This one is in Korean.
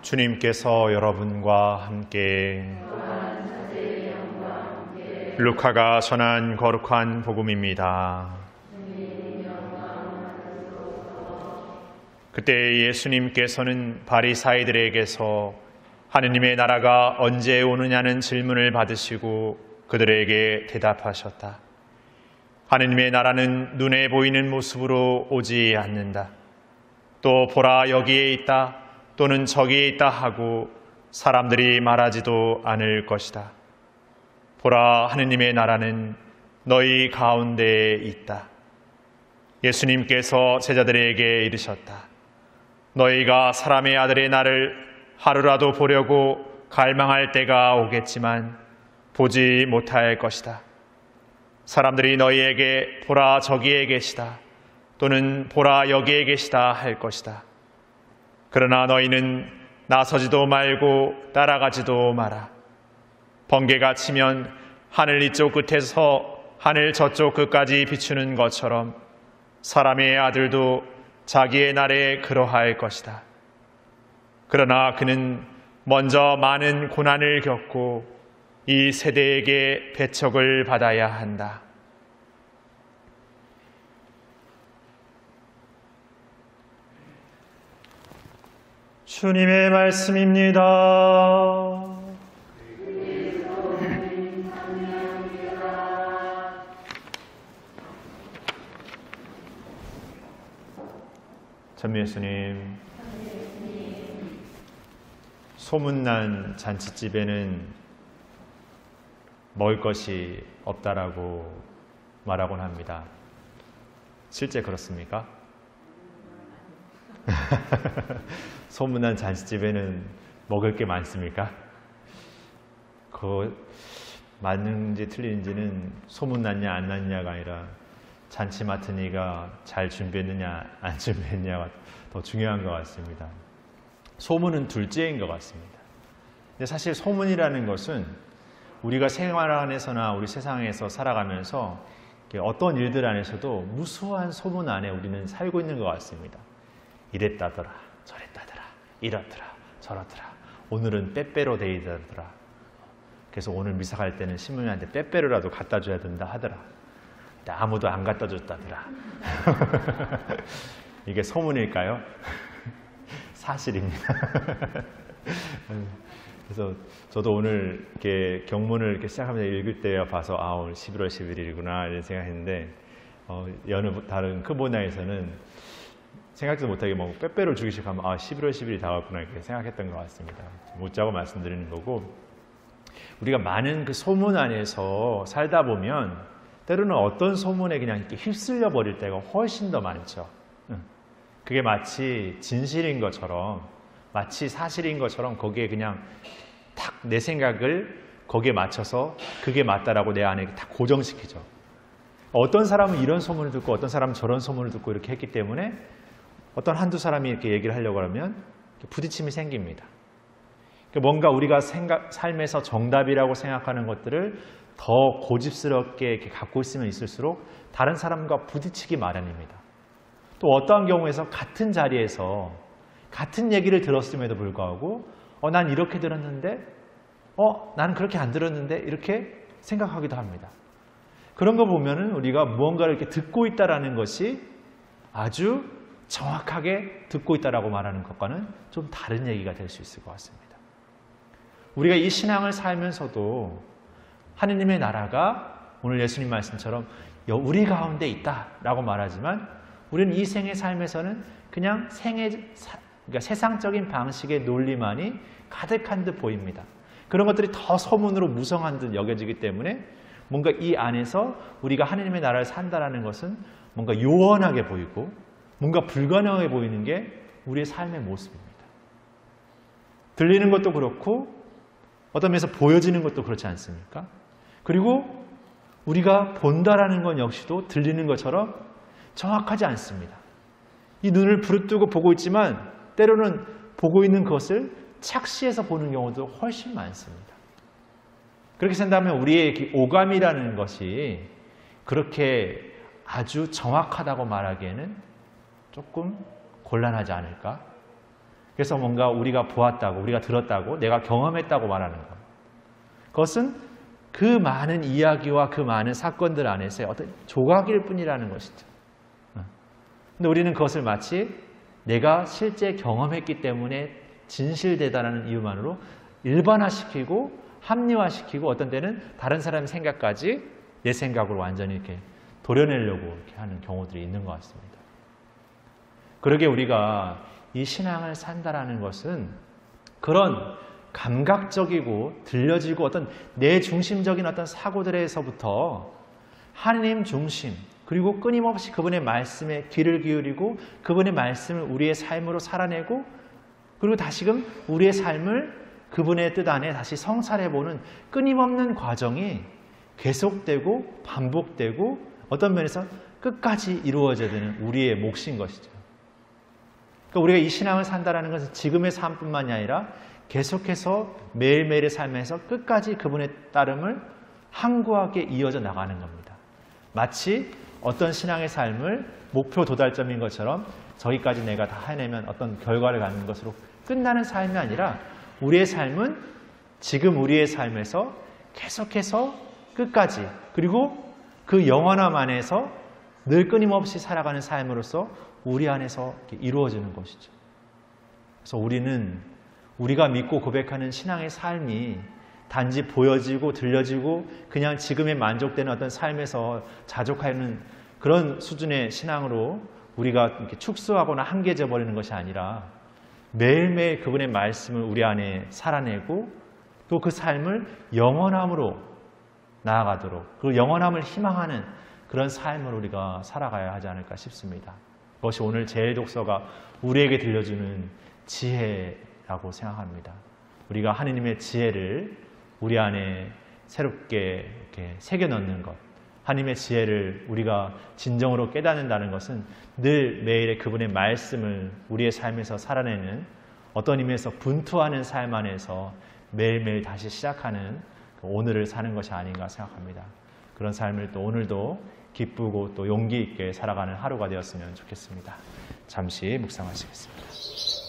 주님께서 여러분과 함께 루카가 전한 거룩한 복음입니다. 그때 예수님께서는 바리사이들에게서 하느님의 나라가 언제 오느냐는 질문을 받으시고 그들에게 대답하셨다. 하느님의 나라는 눈에 보이는 모습으로 오지 않는다. 또 보라 여기에 있다 또는 저기에 있다 하고 사람들이 말하지도 않을 것이다. 보라 하느님의 나라는 너희 가운데에 있다. 예수님께서 제자들에게 이르셨다. 너희가 사람의 아들의 날을 하루라도 보려고 갈망할 때가 오겠지만 보지 못할 것이다. 사람들이 너희에게 보라 저기에 계시다 또는 보라 여기에 계시다 할 것이다. 그러나 너희는 나서지도 말고 따라가지도 마라. 번개가 치면 하늘 이쪽 끝에서 하늘 저쪽 끝까지 비추는 것처럼 사람의 아들도 자기의 날에 그러할 것이다. 그러나 그는 먼저 많은 고난을 겪고 이 세대에게 배척을 받아야 한다. 주님의 말씀입니다. 전 예수님, 소문난 잔치집에는 먹을 것이 없다라고 말하곤 합니다. 실제 그렇습니까? 소문난 잔치집에는 먹을 게 많습니까? 그거 맞는지 틀린지는 소문났냐 안 났냐가 아니라 잔치 맡은 이가 잘 준비했느냐 안 준비했냐가 더 중요한 것 같습니다. 소문은 둘째인 것 같습니다. 근데 사실 소문이라는 것은 우리가 생활 안에서나 우리 세상에서 살아가면서 어떤 일들 안에서도 무수한 소문 안에 우리는 살고 있는 것 같습니다. 이랬다더라 저랬다더라 이렇더라 저렇더라 오늘은 빼빼로 데이더라. 그래서 오늘 미사 갈 때는 신부님한테 빼빼로라도 갖다 줘야 된다 하더라. 근데 아무도 안 갖다 줬다더라. 이게 소문일까요? 사실입니다. 그래서 저도 오늘 이렇게 경문을 이렇게 시작하면서 읽을 때 봐서 오늘 11월 11일이구나 이런 생각했는데 여느 다른 큰 분야에서는 생각지도 못하게 뭐 빼빼로 주기 시작하면 11월 10일이 다가왔구나 이렇게 생각했던 것 같습니다. 묻자고 말씀드리는 거고, 우리가 많은 그 소문 안에서 살다 보면 때로는 어떤 소문에 그냥 이렇게 휩쓸려 버릴 때가 훨씬 더 많죠. 그게 마치 진실인 것처럼, 마치 사실인 것처럼 거기에 그냥 탁 내 생각을 거기에 맞춰서 그게 맞다라고 내 안에 딱 고정시키죠. 어떤 사람은 이런 소문을 듣고 어떤 사람은 저런 소문을 듣고 이렇게 했기 때문에 어떤 한두 사람이 이렇게 얘기를 하려고 하면 부딪힘이 생깁니다. 뭔가 우리가 삶에서 정답이라고 생각하는 것들을 더 고집스럽게 이렇게 갖고 있으면 있을수록 다른 사람과 부딪히기 마련입니다. 또 어떠한 경우에서 같은 자리에서 같은 얘기를 들었음에도 불구하고 난 이렇게 들었는데 나는 그렇게 안 들었는데 이렇게 생각하기도 합니다. 그런 거 보면은 우리가 무언가를 이렇게 듣고 있다라는 것이 아주 정확하게 듣고 있다라고 말하는 것과는 좀 다른 얘기가 될 수 있을 것 같습니다. 우리가 이 신앙을 살면서도 하느님의 나라가 오늘 예수님 말씀처럼 우리 가운데 있다라고 말하지만 우리는 이 생의 삶에서는 그냥 그러니까 세상적인 방식의 논리만이 가득한 듯 보입니다. 그런 것들이 더 소문으로 무성한 듯 여겨지기 때문에 뭔가 이 안에서 우리가 하느님의 나라를 산다라는 것은 뭔가 요원하게 보이고 뭔가 불가능하게 보이는 게 우리의 삶의 모습입니다. 들리는 것도 그렇고 어떤 면에서 보여지는 것도 그렇지 않습니까? 그리고 우리가 본다라는 건 역시도 들리는 것처럼 정확하지 않습니다. 이 눈을 부릅뜨고 보고 있지만 때로는 보고 있는 것을 착시해서 보는 경우도 훨씬 많습니다. 그렇게 생각하면 우리의 오감이라는 것이 그렇게 아주 정확하다고 말하기에는 조금 곤란하지 않을까? 그래서 뭔가 우리가 보았다고, 우리가 들었다고, 내가 경험했다고 말하는 것. 그것은 그 많은 이야기와 그 많은 사건들 안에서의 어떤 조각일 뿐이라는 것이죠. 근데 우리는 그것을 마치 내가 실제 경험했기 때문에 진실되다라는 이유만으로 일반화시키고 합리화시키고 어떤 때는 다른 사람의 생각까지 내 생각으로 완전히 이렇게 도려내려고 이렇게 하는 경우들이 있는 것 같습니다. 그러게 우리가 이 신앙을 산다라는 것은 그런 감각적이고 들려지고 어떤 내 중심적인 어떤 사고들에서부터 하나님 중심, 그리고 끊임없이 그분의 말씀에 귀를 기울이고 그분의 말씀을 우리의 삶으로 살아내고 그리고 다시금 우리의 삶을 그분의 뜻 안에 다시 성찰해보는 끊임없는 과정이 계속되고 반복되고 어떤 면에서 끝까지 이루어져야 되는 우리의 몫인 것이죠. 그러니까 우리가 이 신앙을 산다는 것은 지금의 삶뿐만이 아니라 계속해서 매일매일의 삶에서 끝까지 그분의 따름을 항구하게 이어져 나가는 겁니다. 마치 어떤 신앙의 삶을 목표 도달점인 것처럼 저기까지 내가 다 해내면 어떤 결과를 갖는 것으로 끝나는 삶이 아니라 우리의 삶은 지금 우리의 삶에서 계속해서 끝까지 그리고 그 영원함 안에서 늘 끊임없이 살아가는 삶으로서 우리 안에서 이루어지는 것이죠. 그래서 우리가 믿고 고백하는 신앙의 삶이 단지 보여지고 들려지고 그냥 지금에 만족되는 어떤 삶에서 자족하는 그런 수준의 신앙으로 우리가 이렇게 축소하거나 한계져 버리는 것이 아니라 매일매일 그분의 말씀을 우리 안에 살아내고 또 그 삶을 영원함으로 나아가도록 그 영원함을 희망하는 그런 삶을 우리가 살아가야 하지 않을까 싶습니다. 그것이 오늘 제1독서가 우리에게 들려주는 지혜라고 생각합니다. 우리가 하느님의 지혜를 우리 안에 새롭게 이렇게 새겨 넣는 것, 하나님의 지혜를 우리가 진정으로 깨닫는다는 것은 늘 매일의 그분의 말씀을 우리의 삶에서 살아내는 어떤 의미에서 분투하는 삶 안에서 매일매일 다시 시작하는 오늘을 사는 것이 아닌가 생각합니다. 그런 삶을 또 오늘도 기쁘고 또 용기 있게 살아가는 하루가 되었으면 좋겠습니다. 잠시 묵상하시겠습니다.